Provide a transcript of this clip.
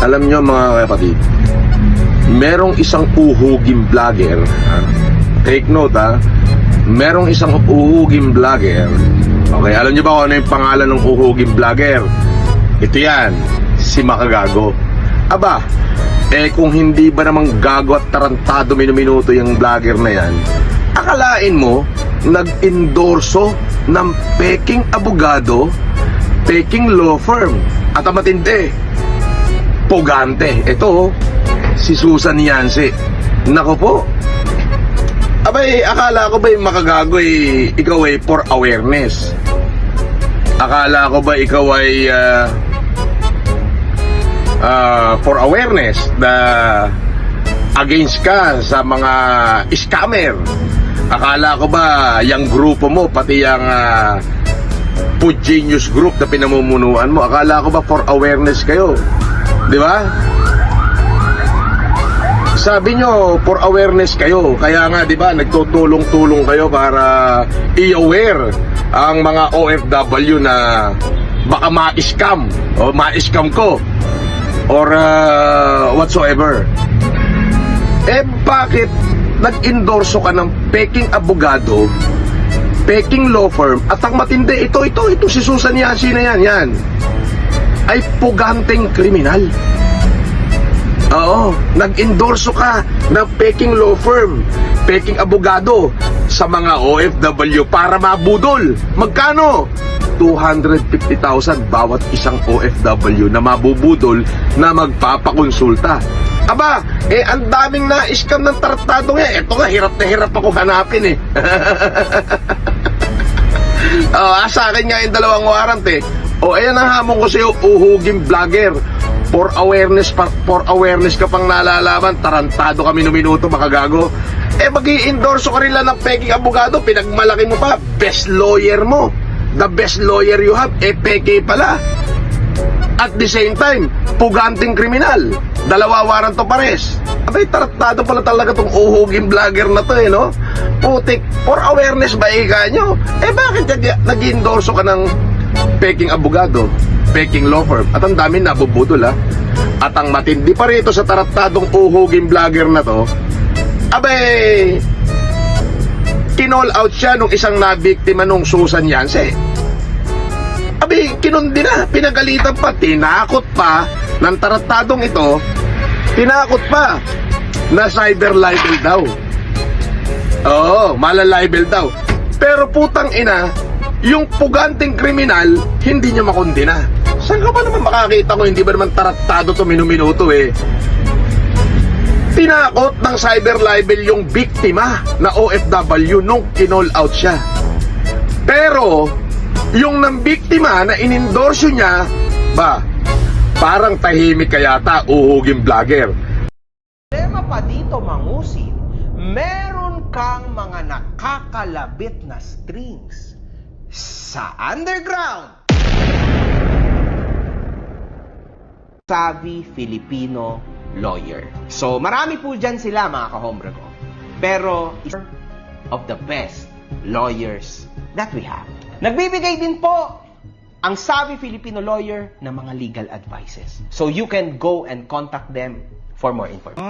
Alam nyo mga kapatid, merong isang uhuging vlogger, take note merong isang uhuging vlogger. Okay, alam nyo ba kung ano yung pangalan ng uhuging vlogger? Ito yan, si Makagago. Aba, kung hindi ba namang gago at tarantado minuminuto yung vlogger na yan, akalain mo, nag-endorso ng peking abogado, peking law firm, at ang matindi, pugante. Ito, si Susan Yancy. Nako po. Abay, akala ko ba yung Makagago ikaw for awareness? Akala ko ba ikaw for awareness na against ka sa mga scammer? Akala ko ba yung grupo mo, pati yung Food Genius Group na pinamumunuan mo, akala ko ba for awareness kayo? Di ba? Sabi nyo, for awareness kayo. Kaya nga, di ba, nagtutulong-tulong kayo para i-aware ang mga OFW na baka ma-scam o ma-scam ko or whatsoever. Bakit nag-endorso ka ng peking abogado, peking law firm, at ang matindi, ito, si Susan Yancy na yan, ay puganteng kriminal. Oo, nag-endorso ka ng peking law firm, peking abogado sa mga OFW para mabudol. Magkano? 250,000 bawat isang OFW na mabubudol na magpapakonsulta. Aba, ang daming na-scam ng tartado nga. Ito nga, hirap na hirap ako hanapin sa akin nga yung 2 warrant ayan ang hamon ko sa'yo, uhuging vlogger. For awareness ka pang nalalaman, tarantado kami no minuto, Makagago. Mag-i-endorso ka rin lang ng peking abogado, pinagmalaki mo pa, best lawyer mo. The best lawyer you have, peke pala. At the same time, puganting kriminal. 2 warrant to pares. Abay, tarantado pala talaga tong uhuging vlogger na to no? Putik, for awareness ba ika nyo? Bakit nag-endorso ka ng peking abogado, peking law firm, at ang dami nabubudol At ang matindi pa rito sa tarantadong uhuging vlogger na to, abay, kinall out siya nung isang nabiktima nung Susan Yancy. Abay, kinundi na, pinagalitan pa, tinakot pa ng tarantadong ito, tinakot pa na cyber libel daw. Oo, malalibel daw. Pero putang ina, yung puganting kriminal, hindi niya makondena. Saan ka ba naman makakita ko, hindi ba naman tarantado to minuminuto Tinakot ng cyber libel yung biktima na OFW nung kinall out siya. Pero yung ng biktima na inendorso niya, parang tahimik kayata, uhuging vlogger. Problema pa dito, Mangusin, meron kang mga nakakalabit na strings sa underground. Savvy Filipino lawyer. So, marami po dyan sila, mga kahombre ko. Pero, is of the best lawyers that we have. Nagbibigay din po ang Savvy Filipino lawyer ng mga legal advices. So, you can go and contact them for more information.